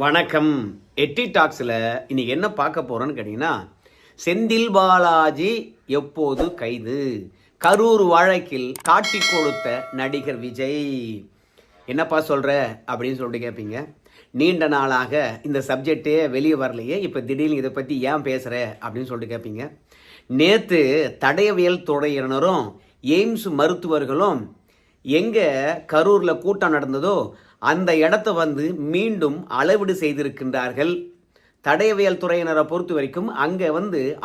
வணக்கம். எட்டி டாக்ஸில் இன்னைக்கு என்ன பார்க்க போகிறோன்னு கேட்டிங்கன்னா, செந்தில் பாலாஜி எப்போது கைது, கரூர் வழக்கில் காட்டி கொடுத்த நடிகர் விஜய். என்னப்பா சொல்கிற அப்படின்னு சொல்லிட்டு கேட்பீங்க. நீண்ட நாளாக இந்த சப்ஜெக்டே வெளியே வரலையே, இப்போ திடீர்னு இதை பற்றி ஏன் பேசுகிற அப்படின்னு சொல்லிட்டு கேட்பீங்க. நேற்று தடயவியல் துறையினரும் எய்ம்ஸ் மருத்துவர்களும் எங்கே கரூரில் கூட்டம் நடந்ததோ அந்த இடத்த மீண்டும் அளவீடு செய்திருக்கின்றார்கள். தடயவியல் துறையினரை பொறுத்த வரைக்கும் அங்கே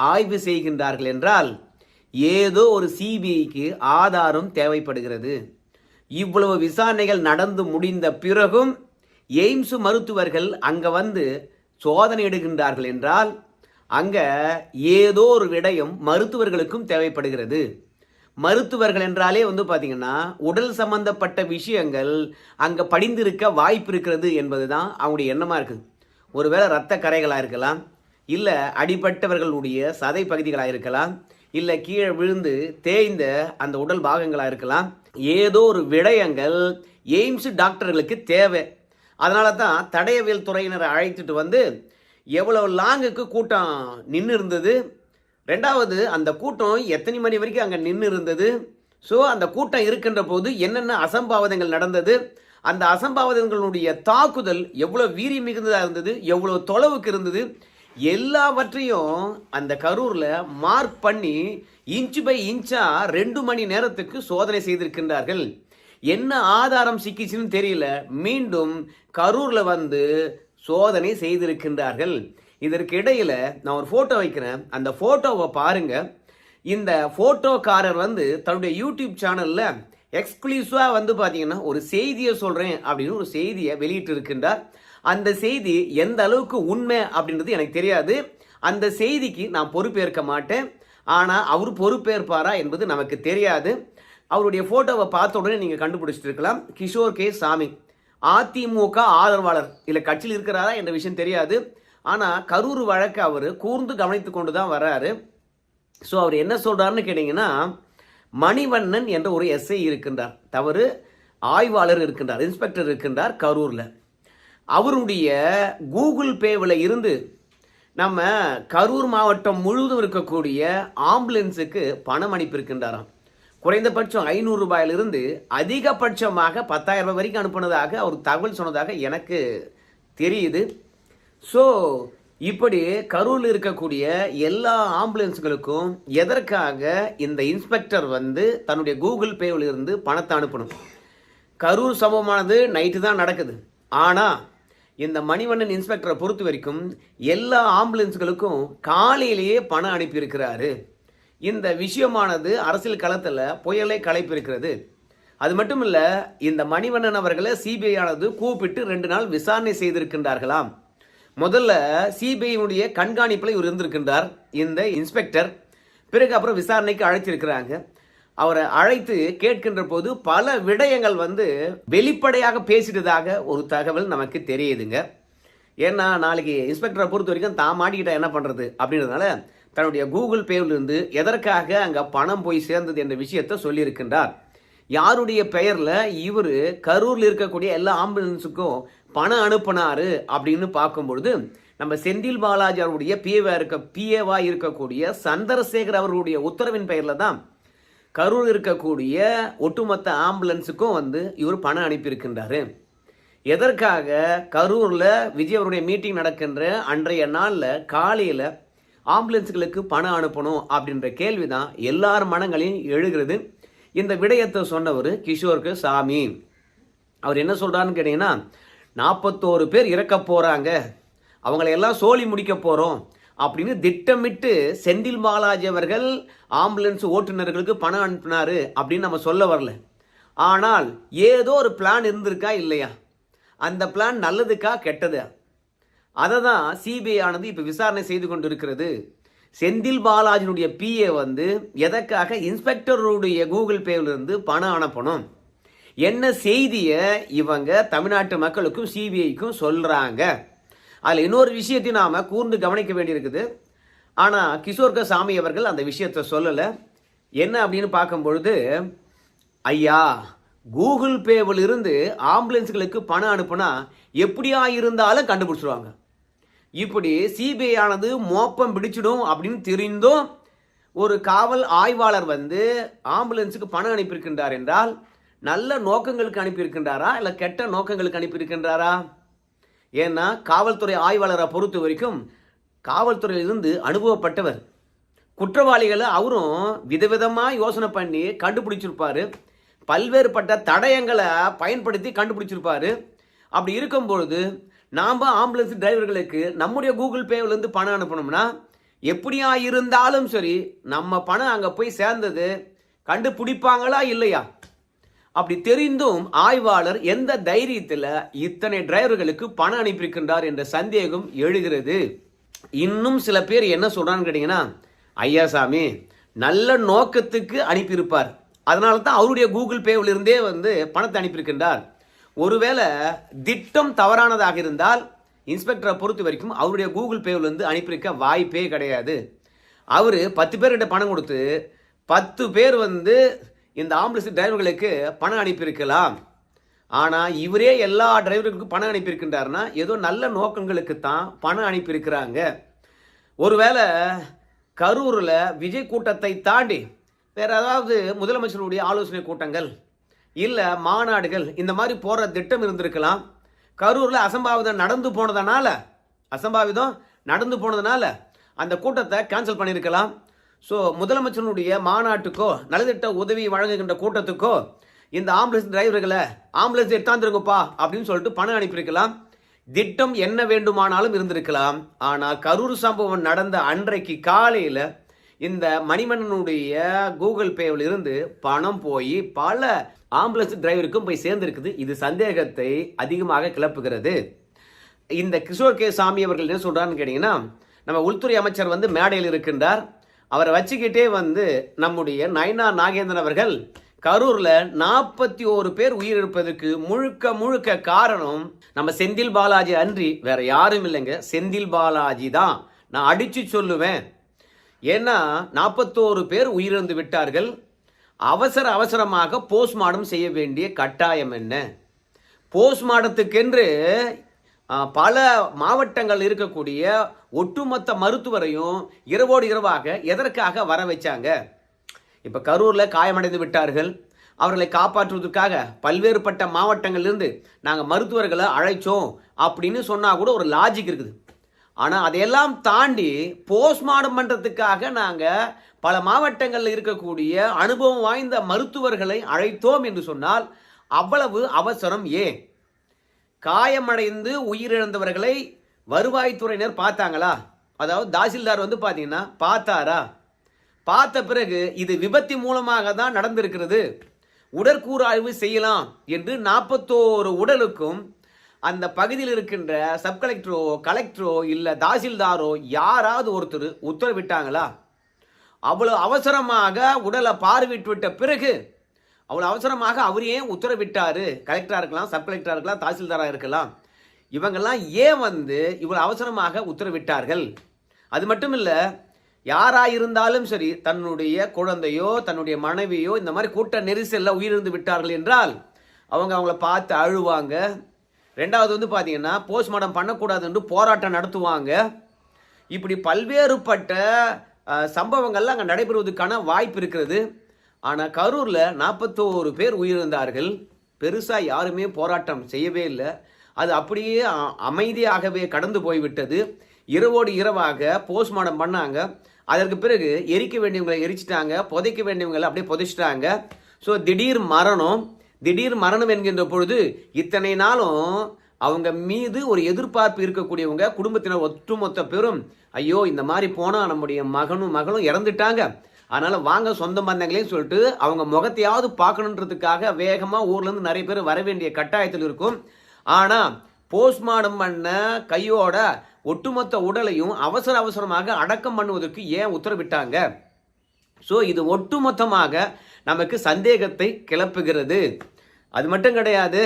ஆய்வு செய்கின்றார்கள் என்றால் ஏதோ ஒரு சிபிஐக்கு ஆதாரம் தேவைப்படுகிறது. இவ்வளவு விசாரணைகள் நடந்து முடிந்த பிறகும் எய்ம்ஸ் மருத்துவர்கள் அங்கே சோதனை எடுக்கின்றார்கள் என்றால் அங்கே ஏதோ ஒரு விடயம் மருத்துவர்களுக்கும் தேவைப்படுகிறது. மருத்துவர்கள் என்றாலே பார்த்தீங்கன்னா உடல் சம்பந்தப்பட்ட விஷயங்கள் அங்கே படிந்திருக்க வாய்ப்பு இருக்கிறது என்பது தான் அவங்களுடைய எண்ணமாக இருக்குது. ஒருவேளை இரத்த கரைகளாக இருக்கலாம், இல்லை அடிபட்டவர்களுடைய சதை பகுதிகளாக இருக்கலாம், இல்லை கீழே விழுந்து தேய்ந்த அந்த உடல் பாகங்களாக இருக்கலாம். ஏதோ ஒரு விடயங்கள் எய்ம்ஸ் டாக்டர்களுக்கு தேவை. அதனால தான் தடயவியல் துறையினரை அழைத்துட்டு எவ்வளோ லாங்குக்கு கூட்டம் நின்று இருந்தது, ரெண்டாவது அந்த கூட்டம் எத்தனை மணி வரைக்கும் அங்கே நின்று இருந்தது, ஸோ அந்த கூட்டம் இருக்கின்ற போது என்னென்ன அசம்பாவிதங்கள் நடந்தது, அந்த அசம்பாவிதங்களுடைய தாக்குதல் எவ்வளோ வீரி மிகுந்ததாக இருந்தது, எவ்வளோ தொலைவுக்கு இருந்தது, எல்லாவற்றையும் அந்த கரூரில் மார்க் பண்ணி இன்ச்சு பை இன்ச்சா 2 மணி நேரத்துக்கு சோதனை செய்திருக்கின்றார்கள். என்ன ஆதாரம் சிக்கிச்சுன்னு தெரியல, மீண்டும் கரூரில் சோதனை செய்திருக்கின்றார்கள். இதற்கு இடையில் நான் ஒரு ஃபோட்டோ வைக்கிறேன், அந்த ஃபோட்டோவை பாருங்க. இந்த ஃபோட்டோக்காரர் தன்னுடைய யூடியூப் சேனலில் எக்ஸ்க்ளூசிவாக பார்த்தீங்கன்னா ஒரு செய்தியை சொல்கிறேன் அப்படின்னு ஒரு செய்தியை வெளியிட்டு இருக்கின்றார். அந்த செய்தி எந்த அளவுக்கு உண்மை அப்படின்றது எனக்கு தெரியாது. அந்த செய்திக்கு நான் பொறுப்பேற்க மாட்டேன். ஆனால் அவர் பொறுப்பேற்பாரா என்பது நமக்கு தெரியாது. அவருடைய ஃபோட்டோவை பார்த்த உடனே நீங்கள் கண்டுபிடிச்சிட்டு இருக்கலாம். கிஷோர் கே சாமி அதிமுக ஆதரவாளர், இல்லை கட்சியில் இருக்கிறாரா என்ற விஷயம் தெரியாது. ஆனால் கரூர் வழக்கு அவர் கூர்ந்து கவனித்து கொண்டு தான் வர்றாரு. ஸோ அவர் என்ன சொல்கிறாருன்னு கேட்டிங்கன்னா, மணிவண்ணன் என்ற ஒரு எஸ்ஐ இருக்கின்றார், தவறு ஆய்வாளர் இருக்கின்றார், இன்ஸ்பெக்டர் இருக்கின்றார் கரூரில். அவருடைய கூகுள் பேவில் இருந்து நம்ம கரூர் மாவட்டம் முழுவதும் இருக்கக்கூடிய ஆம்புலன்ஸுக்கு பணம் அனுப்பியிருக்கின்றாராம். குறைந்தபட்சம் 500 ரூபாயிலிருந்து அதிகபட்சமாக 10,000 ரூபாய் வரைக்கும் அனுப்புனதாக அவர் தகவல் சொன்னதாக எனக்கு தெரியுது. ஸோ இப்படி கரூரில் இருக்கக்கூடிய எல்லா ஆம்புலன்ஸுகளுக்கும் எதற்காக இந்த இன்ஸ்பெக்டர் தன்னுடைய கூகுள் பேவில் இருந்து பணத்தை அனுப்பணும்? கரூர் சம்பவமானது நைட்டு தான் நடக்குது. ஆனால் இந்த மணிவண்ணன் இன்ஸ்பெக்டரை பொறுத்த வரைக்கும் எல்லா ஆம்புலன்ஸுகளுக்கும் காலையிலேயே பணம் அனுப்பியிருக்கிறாரு. இந்த விஷயமானது அரசியல் களத்தில் புயலை கலைப்பிருக்கிறது. அது மட்டும் இல்லை, இந்த மணிவண்ணன் அவர்களை சிபிஐ ஆனது கூப்பிட்டு 2 நாள் விசாரணை செய்திருக்கின்றார்களாம். முதல்ல சிபிஐ கண்காணிப்பில் இவர் இருந்திருக்கின்றார் இந்த இன்ஸ்பெக்டர். பிறகு அப்புறம் விசாரணைக்கு அழைத்திருக்கிறாங்க. அவரை அழைத்து கேட்கின்ற போது பல விடயங்கள் வெளிப்படையாக பேசிட்டதாக ஒரு தகவல் நமக்கு தெரியுதுங்க. ஏன்னா நாளைக்கு இன்ஸ்பெக்டரை பொறுத்த வரைக்கும் தான் மாட்டிக்கிட்டா என்ன பண்ணுறது அப்படின்றதுனால தன்னுடைய கூகுள் பேவில் இருந்து எதற்காக அங்கே பணம் போய் சேர்ந்தது என்ற விஷயத்தை சொல்லியிருக்கின்றார். யாருடைய பெயரில் இவர் கரூரில் இருக்கக்கூடிய எல்லா ஆம்புலன்ஸுக்கும் பணம் அனுப்பினாரு அப்படின்னு பார்க்கும்பொழுது நம்ம செந்தில் பாலாஜி அவருடைய பிஏவா இருக்கக்கூடிய சந்திரசேகர் அவர்களுடைய உத்தரவின் பெயரில் தான் கரூர் இருக்கக்கூடிய ஒட்டுமொத்த ஆம்புலன்ஸுக்கும் இவர் பணம் அனுப்பியிருக்கின்றாரு. எதற்காக கரூரில் விஜய் அவருடைய மீட்டிங் நடக்கின்ற அன்றைய நாளில் காலையில் ஆம்புலன்ஸுகளுக்கு பணம் அனுப்பணும் அப்படின்ற கேள்வி தான் எல்லார் மனங்களையும் எழுகிறது. இந்த விடயத்தை சொன்னவர் கிஷோருக்கு சாமி. அவர் என்ன சொல்கிறாருன்னு கேட்டிங்கன்னா, 41 பேர் இறக்க போகிறாங்க, அவங்களையெல்லாம் சோழி முடிக்க போகிறோம் அப்படின்னு திட்டமிட்டு செந்தில் பாலாஜி அவர்கள் ஆம்புலன்ஸ் ஓட்டுநர்களுக்கு பணம் அனுப்பினாரு அப்படின்னு நம்ம சொல்ல வரல. ஆனால் ஏதோ ஒரு பிளான் இருந்திருக்கா இல்லையா? அந்த பிளான் நல்லதுக்கா கெட்டதா? அதை தான் சிபிஐ ஆனது இப்போ விசாரணை செய்து கொண்டு இருக்கிறது. செந்தில் பாலாஜினுடைய பிஏ எதற்காக இன்ஸ்பெக்டருடைய கூகுள் பேவிலிருந்து பணம் அனுப்பணும், என்ன செய்தியை இவங்க தமிழ்நாட்டு மக்களுக்கும் சிபிஐக்கும் சொல்கிறாங்க? அதில் இன்னொரு விஷயத்தையும் நாம் கூர்ந்து கவனிக்க வேண்டியிருக்குது. ஆனால் கிஷோர் சாமி அவர்கள் அந்த விஷயத்தை சொல்லலை. என்ன அப்படின்னு பார்க்கும்பொழுது, ஐயா கூகுள் பேவில் இருந்து ஆம்புலன்ஸ்களுக்கு பணம் அனுப்புனா எப்படியா இருந்தாலும் கண்டுபிடிச்சிருவாங்க. இப்படி சிபிஐ ஆனது மோப்பம் பிடிச்சிடும் அப்படின்னு தெரிந்தும் ஒரு காவல் ஆய்வாளர் வந்து ஆம்புலன்ஸுக்கு பணம் அனுப்பியிருக்கின்றார் என்றால் நல்ல நோக்கங்களுக்கு அனுப்பியிருக்கின்றாரா இல்லை கெட்ட நோக்கங்களுக்கு அனுப்பியிருக்கின்றாரா? ஏன்னா காவல்துறை ஆய்வாளரை பொறுத்த வரைக்கும் காவல்துறையிலிருந்து அனுபவப்பட்டவர். குற்றவாளிகளை அவரும் விதவிதமாக யோசனை பண்ணி கண்டுபிடிச்சிருப்பாரு. பல்வேறுபட்ட தடயங்களை பயன்படுத்தி கண்டுபிடிச்சிருப்பாரு. அப்படி இருக்கும் பொழுது நாம் ஆம்புலன்ஸ் டிரைவர்களுக்கு நம்முடைய கூகுள் பேவிலேருந்து பணம் அனுப்பணும்னா எப்படியா இருந்தாலும் சரி நம்ம பணம் அங்கே போய் சேர்ந்தது கண்டுபிடிப்பாங்களா இல்லையா? அப்படி தெரிந்தும் ஆய்வாளர் எந்த தைரியத்தில் இத்தனை டிரைவர்களுக்கு பணம் அனுப்பியிருக்கின்றார் என்ற சந்தேகம் எழுகிறது. இன்னும் சில பேர் என்ன சொல்றான்னு கேட்டீங்கன்னா, ஐயா சாமி நல்ல நோக்கத்துக்கு அனுப்பியிருப்பார், அதனால தான் அவருடைய கூகுள் பேவில் இருந்தே வந்து பணத்தை அனுப்பியிருக்கின்றார். ஒருவேளை திட்டம் தவறானதாக இருந்தால் இன்ஸ்பெக்டரை பொறுத்த வரைக்கும் அவருடைய கூகுள் பேவில் இருந்து அனுப்பியிருக்க வாய்ப்பே கிடையாது. அவர் 10 பேர்கிட்ட பணம் கொடுத்து 10 பேர் வந்து இந்த ஆம்புலன்ஸ் டிரைவர்களுக்கு பணம் அனுப்பியிருக்கலாம். ஆனால் இவரே எல்லா டிரைவர்களுக்கும் பணம் அனுப்பியிருக்கின்றார்னா ஏதோ நல்ல நோக்கங்களுக்கு தான் பணம் அனுப்பியிருக்கிறாங்க. ஒருவேளை கரூரில் விஜய் கூட்டத்தை தாண்டி வேற ஏதாவது முதலமைச்சருடைய ஆலோசனை கூட்டங்கள் இல்லை மாநாடுகள் இந்த மாதிரி போகிற திட்டம் இருந்திருக்கலாம். கரூரில் அசம்பாவிதம் நடந்து போனதுனால அந்த கூட்டத்தை கேன்சல் பண்ணியிருக்கலாம். ஸோ முதலமைச்சருடைய மாநாட்டுக்கோ நலத்திட்ட உதவி வழங்குகின்ற கூட்டத்துக்கோ இந்த ஆம்புலன்ஸ் டிரைவர்களை ஆம்புலன்ஸ் எடுத்தாந்துருங்கப்பா அப்படின்னு சொல்லிட்டு பணம் அனுப்பியிருக்கலாம். திட்டம் என்ன வேண்டுமானாலும் இருந்திருக்கலாம். ஆனால் கரூர் சம்பவம் நடந்த அன்றைக்கு காலையில் இந்த மணிமன்னனுடைய கூகுள் பேவில் இருந்து பணம் போய் பல ஆம்புலன்ஸ் டிரைவருக்கும் போய் சேர்ந்திருக்குது. இது சந்தேகத்தை அதிகமாக கிளப்புகிறது. இந்த கிஷோர் கே சாமி அவர்கள் என்ன சொல்றான்னு கேட்டீங்கன்னா, நம்ம உள்துறை அமைச்சர் வந்து மேடையில் இருக்கின்றார். அவரை வச்சுக்கிட்டே வந்து நம்முடைய நயினார் நாகேந்திரன் அவர்கள் கரூர்ல 41 பேர் உயிரிழப்பதற்கு முழுக்க காரணம் நம்ம செந்தில் பாலாஜி அன்றி வேற யாரும் இல்லைங்க, செந்தில் பாலாஜி தான் நான் அடிச்சு சொல்லுவேன். ஏன்னா 41 பேர் உயிரிழந்து விட்டார்கள். அவசரமாக போஸ்ட்மார்ட்டம் செய்ய வேண்டிய கட்டாயம் என்ன? போஸ்ட்மார்ட்டத்துக்கென்று பல மாவட்டங்கள் இருக்கக்கூடிய ஒட்டுமொத்த மருத்துவரையும் இரவோடு இரவாக எதற்காக வர வச்சாங்க? இப்போ கரூரில் காயமடைந்து விட்டார்கள், அவர்களை காப்பாற்றுவதற்காக பல்வேறுபட்ட மாவட்டங்கள்லேருந்து நாங்கள் மருத்துவர்களை அழைச்சோம் அப்படின்னு சொன்னால் கூட ஒரு லாஜிக் இருக்குது. ஆனால் அதையெல்லாம் தாண்டி போஸ்ட்மார்ட்டம் பண்ணுறதுக்காக நாங்கள் பல மாவட்டங்களில் இருக்கக்கூடிய அனுபவம் வாய்ந்த மருத்துவர்களை அழைத்தோம் என்று சொன்னால் அவ்வளவு அவசரம் ஏன்? காயமடைந்து உயிரிழந்தவர்களை வருவாய்த்துறையினர் பார்த்தாங்களா? அதாவது தாசில்தார் வந்து பார்த்தீங்கன்னா பார்த்தாரா? பார்த்த பிறகு இது விபத்து மூலமாக தான் நடந்திருக்கிறது, உடற்கூறு ஆய்வு செய்யலாம் என்று 41 உடலுக்கும் அந்த பகுதியில் இருக்கின்ற சப் கலெக்டரோ கலெக்டரோ இல்லை தாசில்தாரோ யாராவது ஒருத்தர் உத்தரவிட்டாங்களா? அவ்வளோ அவசரமாக உடலை பார்வையிட்டு விட்ட பிறகு அவ்வளோ அவசரமாக அவர் ஏன் உத்தரவிட்டாரு? கலெக்டராக இருக்கலாம், சப் கலெக்டராக இருக்கலாம், தாசில்தாராக இருக்கலாம். இவங்கெல்லாம் ஏன் வந்து இவ்வளோ அவசரமாக உத்தரவிட்டார்கள்? அது மட்டும் இல்லை, யாராக இருந்தாலும் சரி தன்னுடைய குழந்தையோ தன்னுடைய மனைவியோ இந்த மாதிரி கூட்ட நெரிசலில் உயிரிழந்து விட்டார்கள் என்றால் அவங்கள பார்த்து அழுவாங்க. ரெண்டாவது வந்து பார்த்தீங்கன்னா போஸ்ட்மார்ட்டம் பண்ணக்கூடாது என்று போராட்டம் நடத்துவாங்க. இப்படி பல்வேறுபட்ட சம்பவங்கள்லாம் அங்கே நடைபெறுவதற்கான வாய்ப்பு இருக்கிறது. ஆனால் கரூரில் 41 பேர் உயிரிழந்தார்கள். பெருசாக யாருமே போராட்டம் செய்யவே இல்லை. அது அப்படியே அமைதியாகவே கடந்து போய்விட்டது. இரவோடு இரவாக போஸ்ட்மார்ட்டம் பண்ணாங்க. அதற்கு பிறகு எரிக்க வேண்டியவங்களை எரிச்சிட்டாங்க, புதைக்க வேண்டியவங்களை அப்படியே புதைச்சிட்டாங்க. ஸோ திடீர் மரணம் என்கின்ற பொழுது இத்தனை நாளும் அவங்க மீது ஒரு எதிர்பார்ப்பு இருக்கக்கூடியவங்க குடும்பத்தினர் ஒட்டுமொத்த பேரும் ஐயோ இந்த மாதிரி போனால் நம்முடைய மகளும் இறந்துட்டாங்க, அதனால் வாங்க சொந்த பந்தங்களையும் சொல்லிட்டு அவங்க முகத்தையாவது பார்க்கணுன்றதுக்காக வேகமாக ஊர்லேருந்து நிறைய பேர் வர வேண்டிய கட்டாயத்தில் இருக்கும். ஆனால் போஸ்ட்மார்ட்டம் பண்ண கையோட ஒட்டுமொத்த உடலையும் அவசரமாக அடக்கம் பண்ணுவதற்கு ஏன் உத்தரவிட்டாங்க? ஸோ இது ஒட்டுமொத்தமாக நமக்கு சந்தேகத்தை கிளப்புகிறது. அது மட்டும் கிடையாது,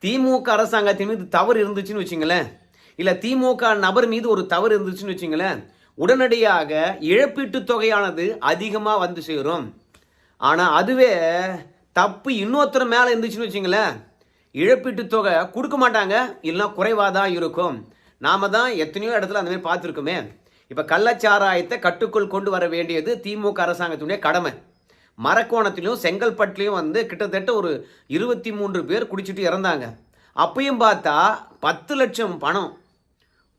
திமுக அரசாங்கத்தின் மீது தவறு இருந்துச்சுன்னு வச்சுங்களேன், இல்லை திமுக நபர் மீது ஒரு தவறு இருந்துச்சுன்னு வச்சுங்களேன், உடனடியாக இழப்பீட்டு தொகையானது அதிகமாக வந்து சேரும். ஆனால் அதுவே தப்பு இன்னொருத்தர் மேலே இருந்துச்சுன்னு வச்சுங்களேன், இழப்பீட்டு தொகை கொடுக்க மாட்டாங்க, இல்லைன்னா குறைவாக தான் இருக்கும். நாம தான் எத்தனையோ இடத்துல அந்த மாதிரி பார்த்துருக்கோமே. இப்போ கள்ளச்சாராயத்தை கட்டுக்குள் கொண்டு வர வேண்டியது திமுக அரசாங்கத்தினுடைய கடமை. மரக்கோணத்திலையும் செங்கல்பட்டுலையும் வந்து கிட்டத்தட்ட ஒரு 23 பேர் குடிச்சிட்டு இறந்தாங்க. அப்பயும் பார்த்தா 10 லட்சம் பணம்,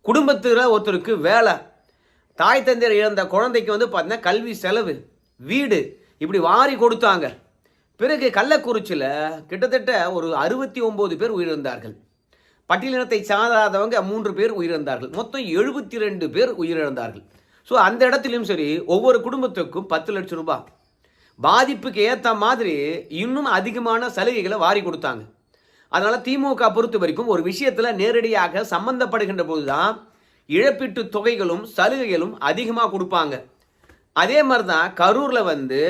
குடும்பத்தில் ஒருத்தருக்கு வேலை, தாய் தந்தையர் இழந்த குழந்தைக்கு வந்து பார்த்தீங்கன்னா கல்வி செலவு, வீடு, இப்படி வாரி கொடுத்தாங்க. பிறகு கள்ளக்குறிச்சியில் கிட்டத்தட்ட ஒரு 69 பேர் உயிரிழந்தார்கள். பட்டியலினத்தை சாராதவங்க 3 பேர் உயிரிழந்தார்கள். மொத்தம் 72 பேர் உயிரிழந்தார்கள். ஸோ அந்த இடத்துலையும் சரி, ஒவ்வொரு குடும்பத்துக்கும் 10 லட்சம் ரூபாய், பாதிப்புக்கு ஏற்ற மாதிரி இன்னும் அதிகமான சலுகைகளை வாரி கொடுத்தாங்க. அதனால் திமுக பொறுத்த வரைக்கும் ஒரு விஷயத்தில் நேரடியாக சம்பந்தப்படுகின்ற போது தான் இழப்பீட்டு தொகைகளும் சலுகைகளும் அதிகமாக கொடுப்பாங்க. அதே மாதிரி தான் கரூரில் வந்து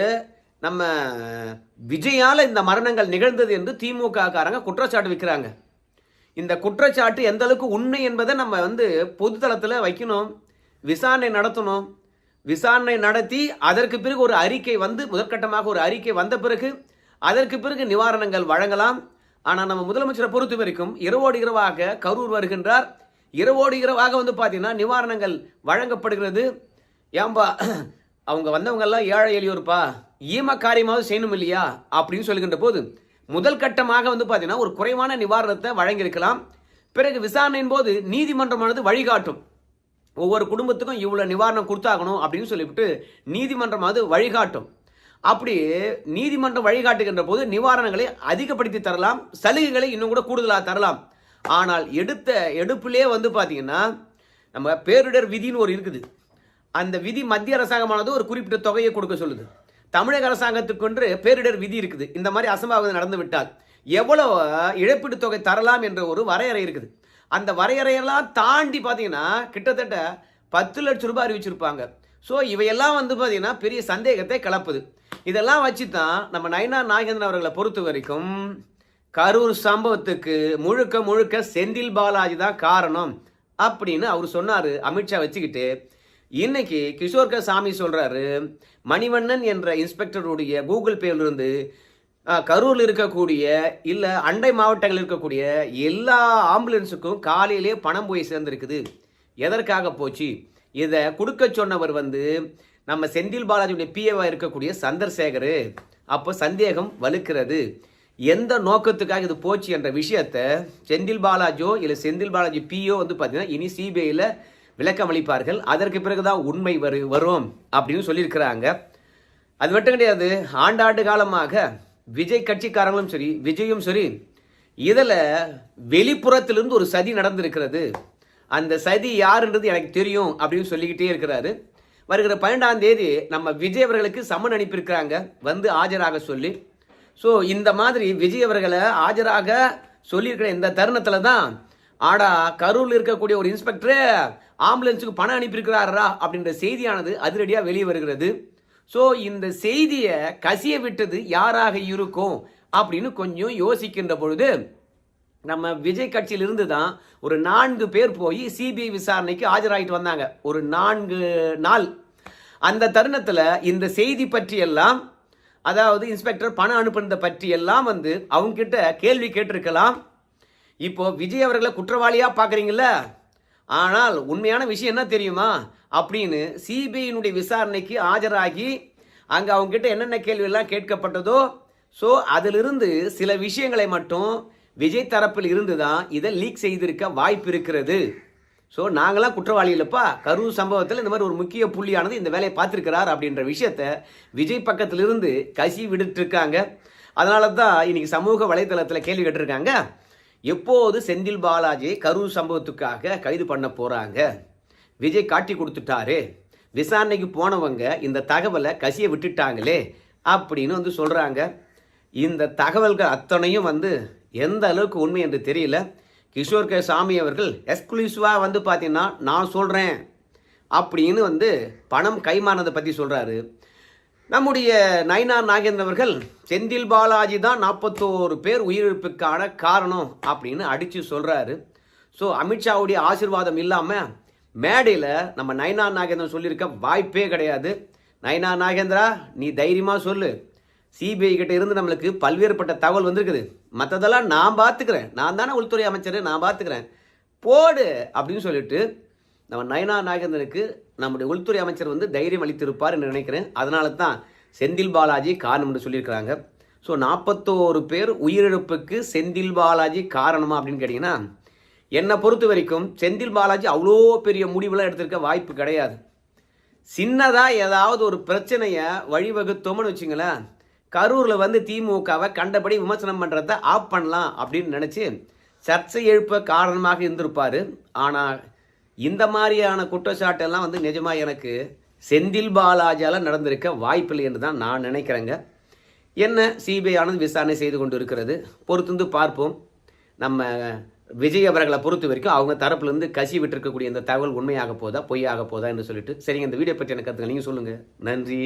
நம்ம விஜயால் இந்த மரணங்கள் நிகழ்ந்தது என்று திமுக காரங்க குற்றச்சாட்டு வைக்கிறாங்க. இந்த குற்றச்சாட்டு எந்த அளவுக்கு உண்மை என்பதை நம்ம வந்து பொதுத்தளத்தில் வைக்கணும், விசாரணை நடத்தணும். விசாரணை நடத்தி அதற்கு பிறகு ஒரு அறிக்கை வந்து, முதற்கட்டமாக ஒரு அறிக்கை வந்த பிறகு அதற்கு பிறகு நிவாரணங்கள் வழங்கலாம். ஆனால் நம்ம முதலமைச்சரை பொறுத்த வரைக்கும் இரவோடு இரவாக கரூர் வருகின்றார். இரவோடு இரவாக வந்து பார்த்தீங்கன்னா நிவாரணங்கள் வழங்கப்படுகிறது. ஏன்பா அவங்க வந்தவங்கெல்லாம் ஏழை எளியோர்ப்பா, ஈம காரியமாவது செய்யணும் இல்லையா அப்படின்னு சொல்லுகின்ற போது முதல் கட்டமாக வந்து பார்த்தீங்கன்னா ஒரு குறைவான நிவாரணத்தை வழங்கியிருக்கலாம். பிறகு விசாரணையின் போது நீதிமன்றமானது வழிகாட்டும், ஒவ்வொரு குடும்பத்துக்கும் இவ்வளோ நிவாரணம் கொடுத்தாகணும் அப்படின்னு சொல்லிவிட்டு நீதிமன்றமானது வழிகாட்டும். அப்படி நீதிமன்றம் வழிகாட்டுகின்ற போது நிவாரணங்களை அதிகப்படுத்தி தரலாம், சலுகைகளை இன்னும் கூட கூடுதலாக தரலாம். ஆனால் எடுப்பிலே வந்து பார்த்தீங்கன்னா நம்ம பேரிடர் விதின்னு ஒரு இருக்குது. அந்த விதி மத்திய அரசாங்கமானது ஒரு குறிப்பிட்ட தொகையை கொடுக்க சொல்லுது. தமிழக அரசாங்கத்துக்கொன்று பேரிடர் விதி இருக்குது. இந்த மாதிரி அசம்பாவிதம் நடந்து விட்டால் எவ்வளோ இழப்பீடு தொகை தரலாம் என்ற ஒரு வரையறை இருக்குது. அந்த வரையறையெல்லாம் தாண்டி பார்த்தீங்கன்னா கிட்டத்தட்ட 10 லட்சம் ரூபாய் அறிவிச்சிருப்பாங்க. ஸோ இவையெல்லாம் வந்து பார்த்தீங்கன்னா பெரிய சந்தேகத்தை கிளப்புது. இதெல்லாம் வச்சு தான் நம்ம நயினார் நாகேந்திரன் அவர்களை பொறுத்த வரைக்கும் கரூர் சம்பவத்துக்கு முழுக்க செந்தில் பாலாஜி தான் காரணம் அப்படின்னு அவர் சொன்னார். அமித்ஷா வச்சுக்கிட்டு இன்னைக்கு கிஷோர் சாமி சொல்றாரு, மணிவண்ணன் என்ற இன்ஸ்பெக்டருடைய கூகுள் பேலிருந்து கரூரில் இருக்கக்கூடிய இல்லை அண்டை மாவட்டங்களில் இருக்கக்கூடிய எல்லா ஆம்புலன்ஸுக்கும் காலையிலே பணம் போய் சேர்ந்துருக்குது. எதற்காக போச்சு? இதை கொடுக்க சொன்னவர் வந்து நம்ம செந்தில் பாலாஜியுடைய பிஏவா இருக்கக்கூடிய சந்திரசேகர். அப்போ சந்தேகம் வலுக்கிறது, எந்த நோக்கத்துக்காக இது போச்சு என்ற விஷயத்தை செந்தில் பாலாஜியோ இல்லை செந்தில் பாலாஜி பிஓ வந்து பார்த்தீங்கன்னா இனி சிபிஐயில் விளக்கம் அளிப்பார்கள். அதற்கு பிறகுதான் உண்மை வரும் அப்படின்னு சொல்லியிருக்கிறாங்க. அது மட்டும் கிடையாது, ஆண்டாண்டு காலமாக விஜய் கட்சிக்காரங்களும் சரி விஜயும் சரி இதில் வெளிப்புறத்திலிருந்து ஒரு சதி நடந்திருக்கிறது. அந்த சதி யாருன்றது எனக்கு தெரியும் அப்படின்னு சொல்லிக்கிட்டே இருக்கிறாரு. வருகிற 12ஆம் தேதி நம்ம விஜய் அவர்களுக்கு சம்மன் அனுப்பியிருக்கிறாங்க வந்து ஆஜராக சொல்லி. ஸோ இந்த மாதிரி விஜய் அவர்களை ஆஜராக சொல்லியிருக்கிற இந்த தருணத்தில் தான் ஆடா கரூரில் இருக்கக்கூடிய ஒரு இன்ஸ்பெக்டரு ஆம்புலன்ஸுக்கு பணம் அனுப்பியிருக்கிறாரா அப்படின்ற செய்தியானது அதிரடியாக வெளியே வருகிறது. ஸோ இந்த செய்தியை கசிய விட்டது யாராக இருக்கும் அப்படின்னு கொஞ்சம் யோசிக்கின்ற பொழுது நம்ம விஜய் கட்சியிலிருந்து தான் ஒரு 4 பேர் போய் சிபிஐ விசாரணைக்கு ஆஜராகிட்டு வந்தாங்க, ஒரு 4 நாள். அந்த தருணத்தில் இந்த செய்தி பற்றியெல்லாம், அதாவது இன்ஸ்பெக்டர் பணம் அனுப்புனதை பற்றியெல்லாம் வந்து அவங்க கிட்ட கேள்வி கேட்டிருக்கலாம். இப்போ விஜய் அவர்களை குற்றவாளியாக பார்க்குறீங்கள, ஆனால் உண்மையான விஷயம் என்ன தெரியுமா அப்படின்னு சிபிஐனுடைய விசாரணைக்கு ஆஜராகி அங்கே அவங்க கிட்ட என்னென்ன கேள்வியெல்லாம் கேட்கப்பட்டதோ, ஸோ அதிலிருந்து சில விஷயங்களை மட்டும் விஜய் தரப்பில் இருந்து தான் இதை லீக் செய்திருக்க வாய்ப்பு இருக்கிறது. ஸோ நாங்களாம் குற்றவாளி இல்லைப்பா, கரூர் சம்பவத்தில் இந்த மாதிரி ஒரு முக்கிய புள்ளியானது இந்த வேலையை பார்த்துருக்கிறார் அப்படின்ற விஷயத்த விஜய் பக்கத்திலிருந்து கசி விடுத்துருக்காங்க. அதனால தான் இன்னைக்கு சமூக வலைதளத்தில் கேள்வி கேட்டிருக்காங்க, எப்போது செந்தில் பாலாஜி கரூர் சம்பவத்துக்காக கைது பண்ண போகிறாங்க? விஜய் காட்டி கொடுத்துட்டாரு, விசாரணைக்கு போனவங்க இந்த தகவலை கசிய விட்டுட்டாங்களே அப்படின்னு வந்து சொல்கிறாங்க. இந்த தகவல்கள் அத்தனையும் வந்து எந்த அளவுக்கு உண்மை என்று தெரியல. கிஷோர் சாமி அவர்கள் எக்ஸ்க்ளூசிவாக வந்து பார்த்தீங்கன்னா நான் சொல்கிறேன் அப்படின்னு வந்து பணம் கைமானதை பற்றி சொல்கிறாரு. நம்முடைய நயினார் நாகேந்திரன் அவர்கள் செந்தில் பாலாஜி தான் 41 பேர் உயிரிழப்புக்கான காரணம் அப்படின்னு அடித்து சொல்கிறாரு. ஸோ அமித்ஷாவுடைய ஆசீர்வாதம் இல்லாமல் மேடையில் நம்ம நயினார் நாகேந்திரன் சொல்லியிருக்க வாய்ப்பே கிடையாது. நயினார் நாகேந்திரா நீ தைரியமாக சொல்லு, சிபிஐ கிட்ட இருந்து நம்மளுக்கு பல்வேறுபட்ட தகவல் வந்திருக்குது. மற்றதெல்லாம் நான் பார்த்துக்கிறேன், நான் தானே உள்துறை அமைச்சர், நான் பார்த்துக்கிறேன், போடு அப்படின்னு சொல்லிட்டு நம்ம நயனா நாகேந்திரனுக்கு நம்முடைய உள்துறை அமைச்சர் வந்து தைரியம் அளித்திருப்பார் என்று நினைக்கிறேன். அதனால தான் செந்தில் பாலாஜி காரணம் என்று சொல்லியிருக்கிறாங்க. ஸோ 41 பேர் உயிரிழப்புக்கு செந்தில் பாலாஜி காரணமா அப்படின்னு கேட்டிங்கன்னா, என்னை பொறுத்த வரைக்கும் செந்தில் பாலாஜி அவ்வளோ பெரிய முடிவுலாம் எடுத்திருக்க வாய்ப்பு கிடையாது. சின்னதாக ஏதாவது ஒரு பிரச்சனையை வழிவகுத்தோம்னு வச்சுங்களேன், கரூரில் வந்து திமுகவை கண்டபடி விமர்சனம் பண்ணுறத ஆஃப் பண்ணலாம் அப்படின்னு நினச்சி சர்ச்சை எழுப்ப காரணமாக இருந்திருப்பார். ஆனால் இந்த மாதிரியான குற்றச்சாட்டெல்லாம் வந்து நிஜமாக எனக்கு செந்தில் பாலாஜியால் நடந்திருக்க வாய்ப்பில்லை என்று தான் நான் நினைக்கிறேங்க. என்ன சிபிஐ ஆனது விசாரணை செய்து கொண்டு இருக்கிறது, பொறுத்திருந்து பார்ப்போம். நம்ம விஜய் அவர்களை பொறுத்த வரைக்கும் அவங்க தரப்புலேருந்து கசி விட்டுருக்கக்கூடிய இந்த தகவல் உண்மையாக போதா பொய்யாக போதா என்று சொல்லிட்டு, சரிங்க, இந்த வீடியோ பற்றி எனக்கு கருத்துங்க நீங்கள் சொல்லுங்கள். நன்றி.